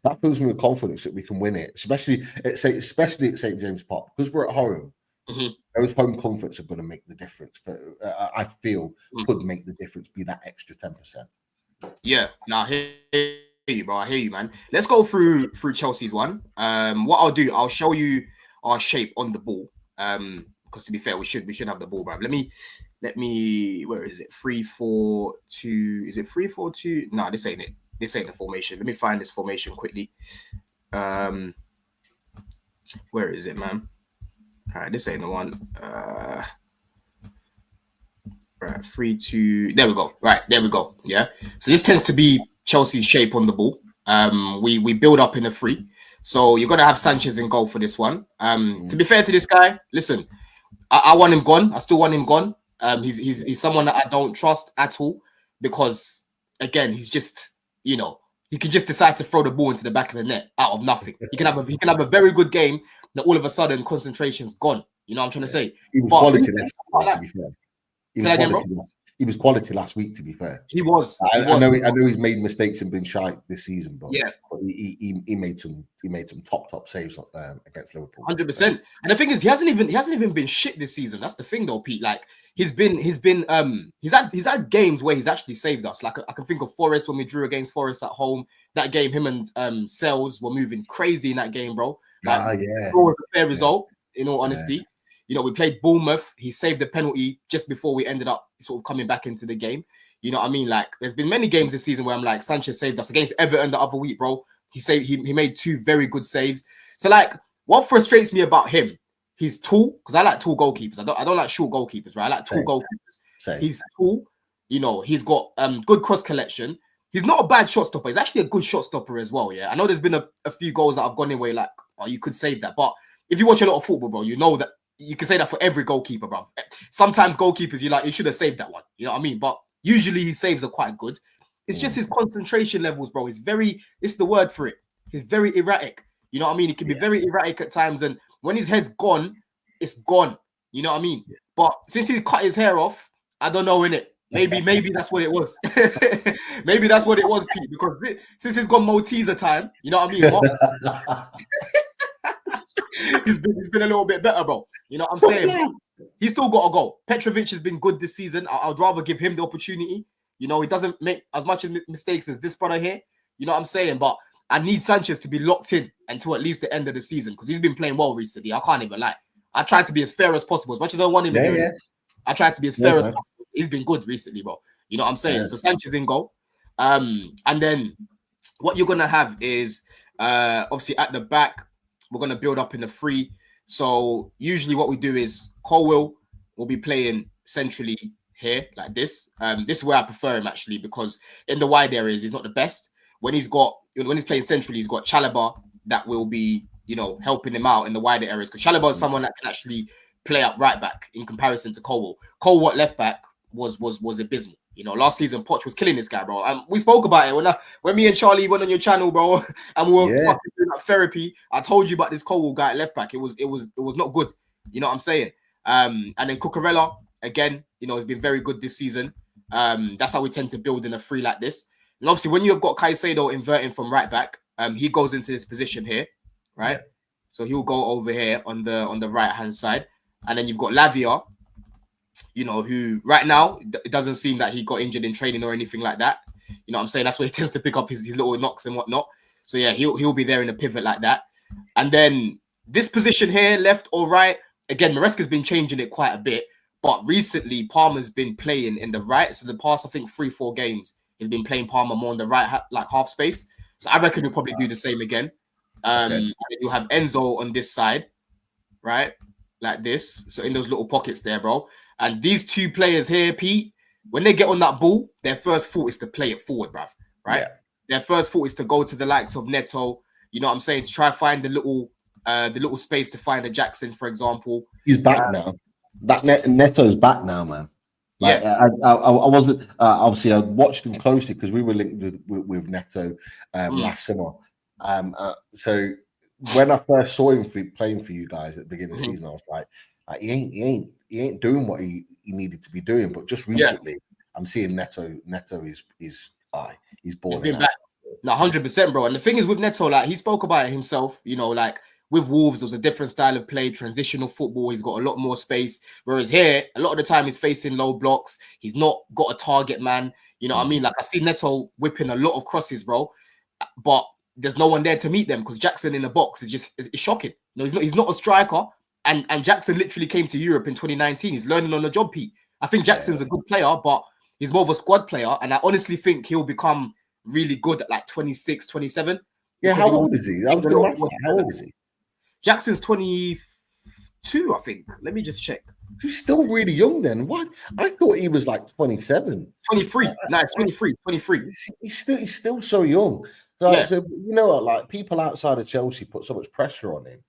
that fills me with confidence that we can win it, especially at St James Park, because we're at home. Mm-hmm. Those home comforts are going to make the difference. I feel could make the difference, be that extra 10%. Yeah, now I hear you, bro. I hear you, man. Let's go through Chelsea's one. What I'll do, I'll show you our shape on the ball. Because to be fair, we should have the ball, bro. Let me. Where is it? 3-4-2. Is it 3-4-2? No, this ain't it. This ain't the formation. Let me find this formation quickly. Where is it, man? All right, this ain't the one. Right, 3-2. There we go. Right, there we go. Yeah. So this tends to be Chelsea's shape on the ball. We build up in a free. So you're gonna have Sanchez in goal for this one. To be fair to this guy, listen, I want him gone. I still want him gone. He's someone that I don't trust at all, because again, he's just, you know, he can just decide to throw the ball into the back of the net out of nothing. He can have a very good game that all of a sudden concentration's gone. You know what I'm trying to say? He was quality, to be fair. He was quality last week, to be fair. He was. I know he's made mistakes and been shy this season, but yeah, but he made some top saves against Liverpool. 100%. And the thing is, he hasn't even been shit this season. That's the thing, though, Pete. Like he's had games where he's actually saved us. Like I can think of Forest when we drew against Forest at home. That game, him and Chels were moving crazy in that game, bro. Like, it was a fair result, in all honesty. Yeah. You know, we played Bournemouth. He saved the penalty just before we ended up sort of coming back into the game. You know what I mean? Like, there's been many games this season where I'm like, Sanchez saved us. Against Everton the other week, bro. He made 2 very good saves. So, like, what frustrates me about him, he's tall, because I like tall goalkeepers. I don't like short goalkeepers, right? I like tall goalkeepers. He's tall. You know, he's got good cross collection. He's not a bad shot stopper. He's actually a good shot stopper as well, yeah? I know there's been a few goals that have gone away, like, oh, you could save that. But if you watch a lot of football, bro, you know that you can say that for every goalkeeper, bro. Sometimes goalkeepers, you should have saved that one. You know what I mean? But usually his saves are quite good. It's just his concentration levels, bro. It's the word for it. He's very erratic. You know what I mean? He can be very erratic at times. And when his head's gone, it's gone. You know what I mean? Yeah. But since he cut his hair off, I don't know, innit? Maybe that's what it was. Maybe that's what it was, Pete. Because since he's gone Malteser time, you know what I mean? He's been a little bit better, bro. You know what I'm saying? He's still got to go. Petrovic has been good this season. I'd rather give him the opportunity. You know, he doesn't make as much mistakes as this brother here. You know what I'm saying? But I need Sanchez to be locked in until at least the end of the season, because he's been playing well recently. I can't even lie. I tried to be as fair as possible. As much as I want him I tried to be as fair as possible. He's been good recently, bro. You know what I'm saying? Yeah. So Sanchez in goal. And then what you're going to have is obviously at the back, we're going to build up in the free. So usually what we do is Colwill will be playing centrally here like this. This is where I prefer him, actually, because in the wide areas, he's not the best. When he's playing centrally, he's got Chalobah that will be, you know, helping him out in the wider areas. Because Chalobah is someone that can actually play up right back in comparison to Colwill. Colwill at left back was abysmal. You know, last season Poch was killing this guy, bro. We spoke about it when me and Charlie went on your channel, bro, and we were fucking doing that therapy. I told you about this Colwill guy at left back. It was not good. You know what I'm saying? And then Cucurella, again, you know, has been very good this season. That's how we tend to build in a free like this. And obviously, when you have got Caicedo inverting from right back, he goes into this position here, right? Yeah. So he'll go over here on the right hand side, and then you've got Lavia, you know, who right now it doesn't seem that he got injured in training or anything like that. You know what I'm saying? That's where he tends to pick up his little knocks and whatnot. So yeah, he'll be there in a pivot like that. And then this position here, left or right, again, Maresca's been changing it quite a bit, but recently Palmer's been playing in the right. So the past, I think 3-4 games, he's been playing Palmer more on the right, like half space. So I reckon he'll probably do the same again. And you'll have Enzo on this side, right? Like this. So in those little pockets there, bro. And these two players here, Pete, when they get on that ball, their first thought is to play it forward, bruv. Right? Yeah. Their first thought is to go to the likes of Neto. You know what I'm saying? To try to find the little space to find a Jackson, for example. He's back now. That Neto's back now, man. Like, yeah. I wasn't obviously I watched him closely because we were linked with Neto last summer. So when I first saw him playing for you guys at the beginning of the season, I was like he ain't doing what he needed to be doing. But just recently, I'm seeing Neto is he's balling out. Back. No, 100%, bro. And the thing is with Neto, like he spoke about it himself, you know, like with Wolves, there was a different style of play, transitional football. He's got a lot more space. Whereas here, a lot of the time he's facing low blocks. He's not got a target man. You know what I mean? Like I see Neto whipping a lot of crosses, bro. But there's no one there to meet them because Jackson in the box is it's shocking. No, he's not a striker. And Jackson literally came to Europe in 2019. He's learning on the job, Pete. I think Jackson's a good player, but he's more of a squad player. And I honestly think he'll become really good at like 26, 27. Yeah, how old is he? I was going to ask that. How old is he? Jackson's 22, I think. Let me just check. He's still really young then. What? I thought he was like 27. 23. No, it's 23. 23. He's still so young. So you know what? Like people outside of Chelsea put so much pressure on him.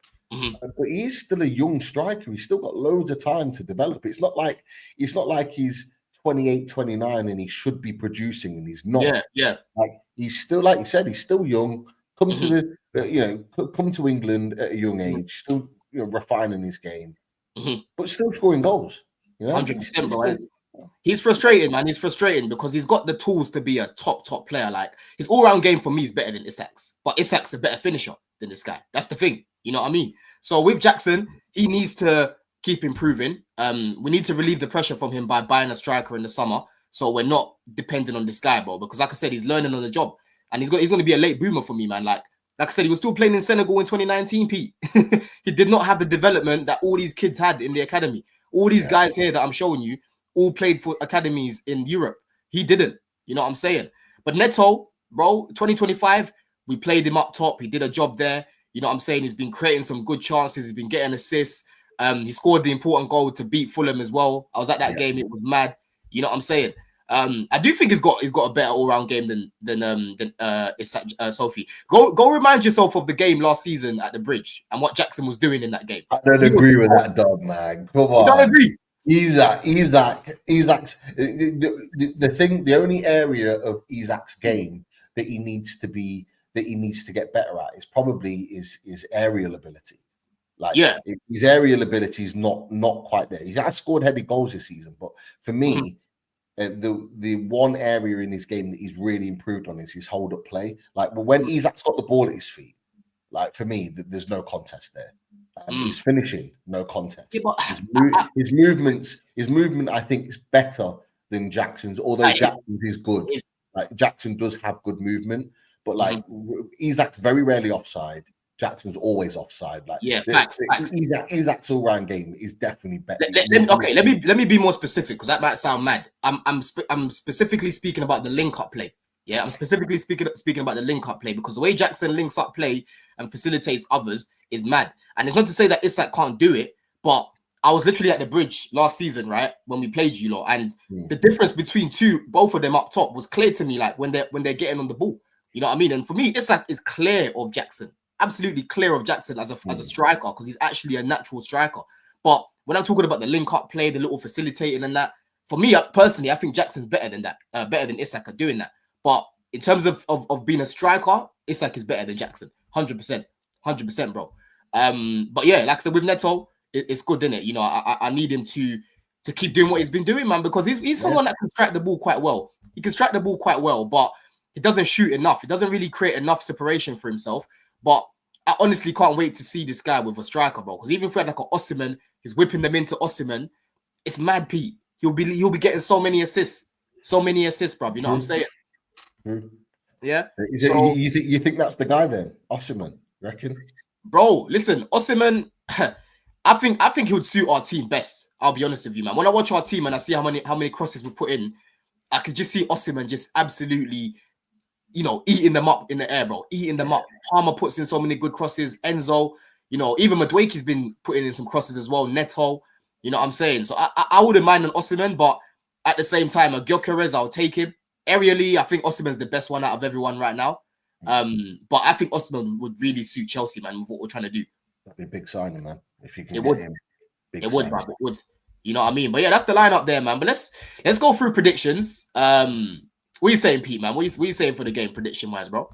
But he's still a young striker. He's still got loads of time to develop. It's not like he's 28, 29 and he should be producing and he's not. Yeah. Like he's still, like you said, he's still young. Come to come to England at a young age, still refining his game, but still scoring goals. 100%, bro. He's frustrating, man. He's frustrating because he's got the tools to be a top player. Like his all-round game for me is better than Isak's, but Isak's a better finisher than this guy. That's the thing. You know what I mean? So with Jackson, he needs to keep improving. We need to relieve the pressure from him by buying a striker in the summer, so we're not dependent on this guy, bro. Because like I said, he's learning on the job, and he's going to be a late boomer for me, man. Like I said, he was still playing in Senegal in 2019, Pete. He did not have the development that all these kids had in the academy. All these guys here that I'm showing you all played for academies in Europe. He didn't. You know what I'm saying? But Neto, bro, 2025, we played him up top. He did a job there. You know what I'm saying? He's been creating some good chances. He's been getting assists. He scored the important goal to beat Fulham as well. I was at that game. It was mad. You know what I'm saying? I do think he's got a better all-round game than Sophie. Go remind yourself of the game last season at the Bridge and what Jackson was doing in that game. I don't agree with that, dog, man. Come on. You don't agree? Isak's the only area of Isak's game that he needs to get better at is probably his aerial ability. Like his aerial ability is not quite there. He has scored headed goals this season, but for me, the one area in his game that he's really improved on is his hold up play. Like, but when Isak's got the ball at his feet, like for me, there's no contest there. His finishing, no contest. His movement, I think, is better than Jackson's. Although Jackson's is good. Like Jackson does have good movement, but like Isak's very rarely offside. Jackson's always offside. Like facts. Isak's all-round game is definitely better. Let me be more specific because that might sound mad. I'm specifically speaking about the link-up play. Yeah, I'm specifically speaking about the link-up play because the way Jackson links up play and facilitates others is mad. And it's not to say that Isak can't do it, but I was literally at the Bridge last season, right, when we played you lot, and the difference between both of them up top was clear to me. Like when they're getting on the ball, you know what I mean. And for me, Isak is clear of Jackson, absolutely clear of Jackson as a striker because he's actually a natural striker. But when I'm talking about the link-up play, the little facilitating and that, for me personally, I think Jackson's better than that, better than Isak at doing that. But in terms of being a striker, Isak is better than Jackson, 100%, bro. But yeah, like I said, with Neto, it's good, isn't it? You know, I need him to keep doing what he's been doing, man, because he's someone that can strike the ball quite well. He can strike the ball quite well, but he doesn't shoot enough. He doesn't really create enough separation for himself. But I honestly can't wait to see this guy with a striker, bro. Because even if we had like an Osimhen, he's whipping them into Osimhen. It's mad, Pete. He'll be getting so many assists, bro. You know what I'm saying? Yeah. You think that's the guy then, Osimhen? You reckon? Bro, listen, Osimhen, I think he would suit our team best. I'll be honest with you, man. When I watch our team and I see how many crosses we put in, I could just see Osimhen just absolutely, eating them up in the air, bro. Eating them up. Palmer puts in so many good crosses. Enzo, even Madueke's been putting in some crosses as well. Neto, you know what I'm saying? So I wouldn't mind an Osimhen, but at the same time, a Gyökeres, I'll take him. Aerially, I think Osimhen's the best one out of everyone right now. But I think Osimhen would really suit Chelsea, man, with what we're trying to do. That'd be a big signing, man. If you can get him. It would, bro. It would. You know what I mean? But yeah, that's the lineup there, man. But let's go through predictions. What are you saying, Pete, man? What are you saying for the game prediction-wise, bro?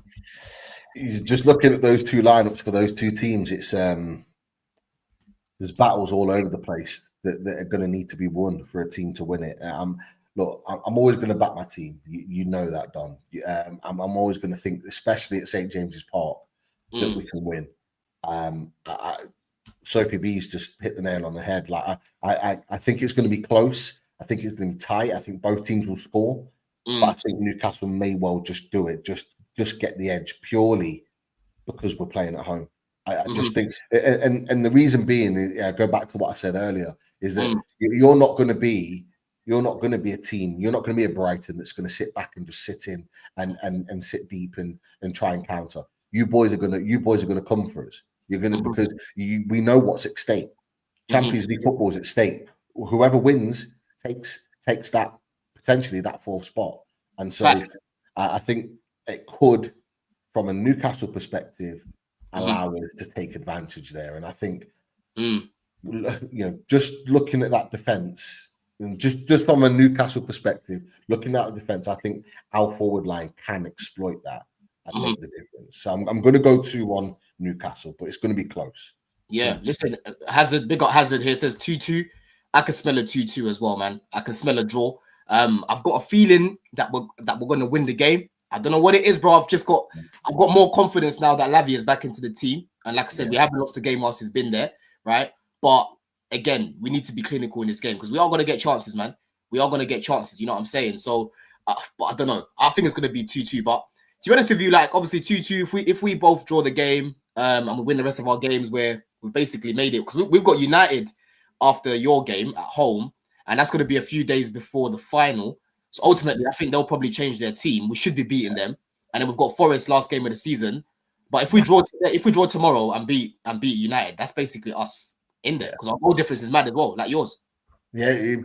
just looking at those two lineups for those two teams, it's there's battles all over the place that are going to need to be won for a team to win it. Look, I'm always going to back my team. You know that, Don. I'm always going to think, especially at St James's Park, that we can win. Sophie B's just hit the nail on the head. Like I think it's going to be close. I think it's going to be tight. I think both teams will score, but I think Newcastle may well just do it, just get the edge purely because we're playing at home. I just think, and the reason being, I go back to what I said earlier, is that you're not going to be a team. You're not going to be a Brighton that's going to sit back and just sit in and sit deep and try and counter. You boys are going to come for us. You're going to because we know what's at stake. Champions League football is at stake. Whoever wins takes that potentially that fourth spot. And so I think it could, from a Newcastle perspective, allow us to take advantage there. And I think just looking at that defense, and just from a Newcastle perspective, looking at the defense, I think our forward line can exploit that and make the difference. So I'm going to go 2-1 Newcastle, but it's going to be close. Yeah, listen, Hazard, big up Hazard here, says 2-2. I can smell a 2-2 as well, man. I can smell a draw. I've got a feeling that we're going to win the game. I don't know what it is, bro. I've got more confidence now that Lavia is back into the team. And like I said, we haven't lost the game whilst he's been there, right? But again, we need to be clinical in this game because we are going to get chances, man. We are going to get chances, you know what I'm saying? So, but I don't know. I think it's going to be 2-2. But to be honest with you, like obviously 2-2, if we both draw the game and we win the rest of our games where we've basically made it, because we've got United after your game at home, and that's going to be a few days before the final. So ultimately, I think they'll probably change their team. We should be beating them, and then we've got Forest last game of the season. But if we draw tomorrow and beat United, that's basically us in there because our goal difference is mad as well, like yours. Yeah,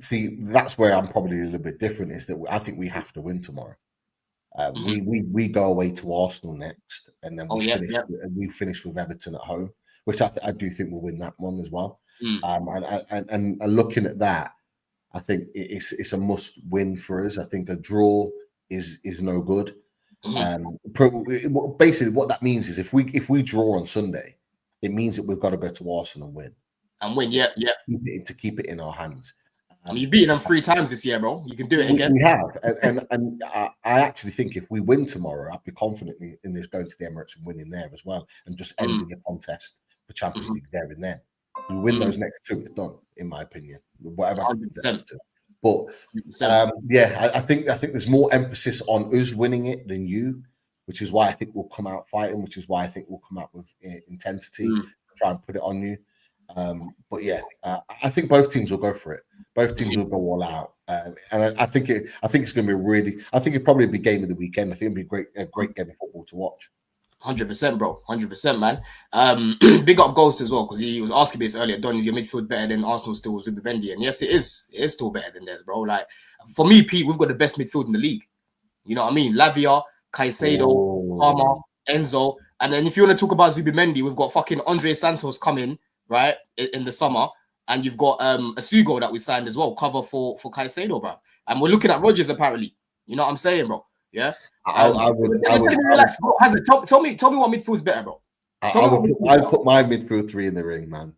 see, that's where I'm probably a little bit different. Is that I think we have to win tomorrow. We go away to Arsenal next, and then we finish with Everton at home, which I do think we'll win that one as well. And looking at that, I think it's a must win for us. I think a draw is no good. Basically, what that means is if we draw on Sunday, it means that we've got to go to Arsenal and win. To keep it in our hands. You've beaten them 3 times this year, bro. You can do it again. We have, and I actually think if we win tomorrow, I'd be confident in this going to the Emirates and winning there as well, and just ending the contest for Champions League there and then. We win those next 2, it's done, in my opinion. Whatever happens. But I think there's more emphasis on us winning it than you, which is why I think we'll come out fighting, which is why I think we'll come out with intensity, try and put it on you. But I think both teams will go for it. Both teams will go all out, and I think it's going to be it'll probably be game of the weekend. I think it'll be a great game of football to watch. 100%, bro. 100%, man. Big up Ghost as well because he was asking me this earlier. Don, is your midfield better than Arsenal still with Zubimendi? And yes, it is. It is still better than theirs, bro. Like for me, Pete, we've got the best midfield in the league. You know what I mean? Lavia, Caicedo, Palmer, Enzo, and then if you want to talk about Zubimendi, we've got fucking Andre Santos coming right in the summer. And you've got Asugo that we signed as well, cover for Caicedo, bro. And we're looking at Rodgers apparently. You know what I'm saying, bro? Yeah. I would relax, bro. Hazard, tell me what midfield's better, bro. I'd put my midfield 3 in the ring, man.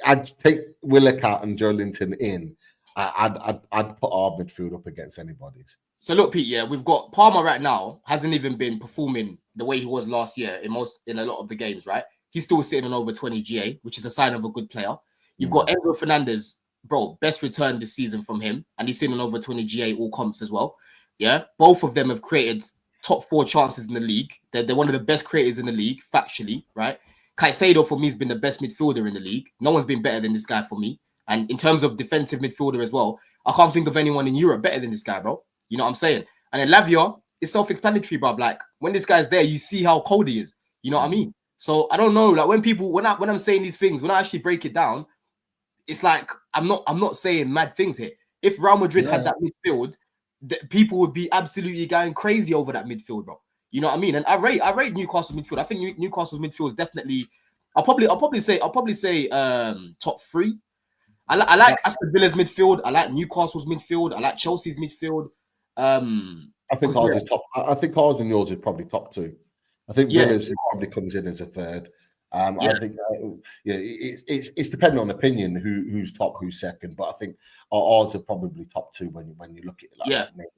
I'd take Willock out and Joe Linton in. I'd put our midfield up against anybody's. So look, Pete, we've got Palmer right now hasn't even been performing the way he was last year in a lot of the games, right? He's still sitting on over 20 GA, which is a sign of a good player. You've got Enzo Fernandez, bro, best return this season from him, and he's sitting on over 20 GA all comps as well. Yeah, both of them have created top 4 chances in the league. They're one of the best creators in the league, factually, right? Caicedo for me has been the best midfielder in the league. No one's been better than this guy for me. And in terms of defensive midfielder as well, I can't think of anyone in Europe better than this guy, bro. You know what I'm saying? And then Lavia is self-explanatory, bro. Like when this guy's there, you see how cold he is. You know what I mean? So I don't know. Like when I'm saying these things, when I actually break it down, it's like I'm not saying mad things here. If Real Madrid had that midfield, people would be absolutely going crazy over that midfield, bro. You know what I mean? And I rate Newcastle midfield. I think Newcastle's midfield is definitely. I'll probably say top 3. I like Aston Villa's midfield. I like Newcastle's midfield. I like Chelsea's midfield. I think ours is top. I think ours and yours is probably top 2. I think Villas probably comes in as a third. I think it's depending on opinion who's top, who's second, but I think ours are probably top two when you look at it like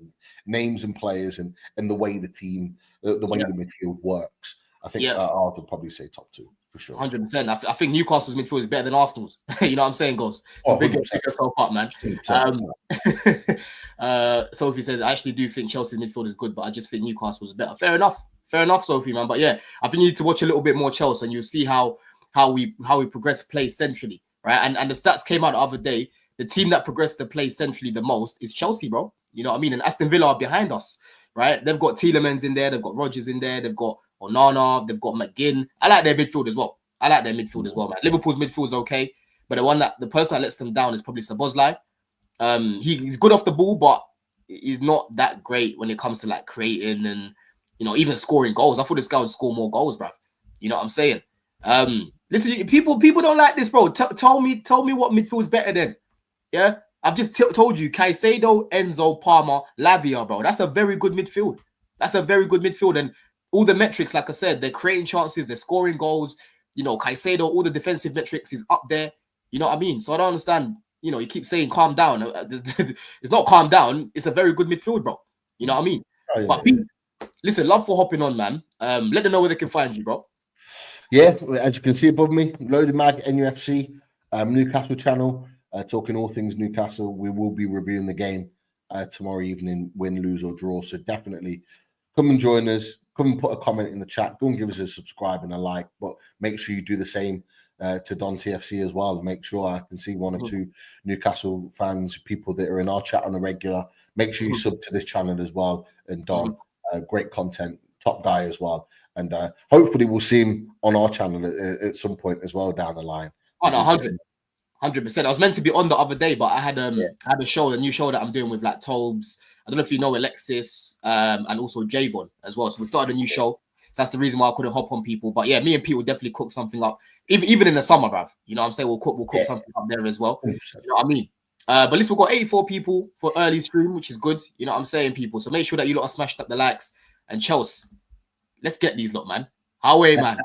names and players and the way the team, the way the midfield works. I think ours would probably say top two for sure. 100%. I think Newcastle's midfield is better than Arsenal's. You know what I'm saying, Ghost? So big yourself up, man. Sophie says, I actually do think Chelsea's midfield is good, but I just think Newcastle's better. Fair enough, Sophie, man. But yeah, I think you need to watch a little bit more Chelsea, and you'll see how we progress play centrally, right? And the stats came out the other day. The team that progressed to play centrally the most is Chelsea, bro. You know what I mean? And Aston Villa are behind us, right? They've got Tielemans in there, they've got Rodgers in there, they've got Onana, they've got McGinn. I like their midfield as well. Man. Liverpool's midfield's okay, but the person that lets them down is probably Szoboszlai. He's good off the ball, but he's not that great when it comes to like creating and even scoring goals. I thought this guy would score more goals, bruv. You know what I'm saying? Listen, people don't like this, bro. Tell me what midfield's better than. Yeah, I've just told you, Caicedo, Enzo, Palmer, Lavia, bro. That's a very good midfield. And all the metrics, like I said, they're creating chances, they're scoring goals. Caicedo, all the defensive metrics is up there. You know what I mean? So I don't understand. You keep saying calm down. It's not calm down. It's a very good midfield, bro. You know what I mean? Oh, yeah, but listen, love for hopping on, man. Let them know where they can find you, bro. Yeah, as you can see above me, Loaded Mag, NUFC, Newcastle channel, talking all things Newcastle. We will be reviewing the game tomorrow evening, win, lose, or draw. So definitely come and join us. Come and put a comment in the chat. Go and give us a subscribe and a like, but make sure you do the same to Don CFC as well. Make sure I can see one or two Newcastle fans, people that are in our chat on a regular. Make sure you sub to this channel as well. And Don, great content, top guy as well. And hopefully we'll see him on our channel at some point as well down the line. Oh, no, 100%. I was meant to be on the other day, but I had a new show that I'm doing with like Tobes. I don't know if you know Alexis and also Javon as well. So we started a new show. So that's the reason why I couldn't hop on people. But yeah, me and Pete will definitely cook something up. Even in the summer, bruv. You know what I'm saying? We'll cook something up there as well. 100%. You know what I mean? But at least we've got 84 people for early stream, which is good. You know what I'm saying, people? So make sure that you lot are smashed up the likes. And Chels, let's get these lot, man. Our way, man.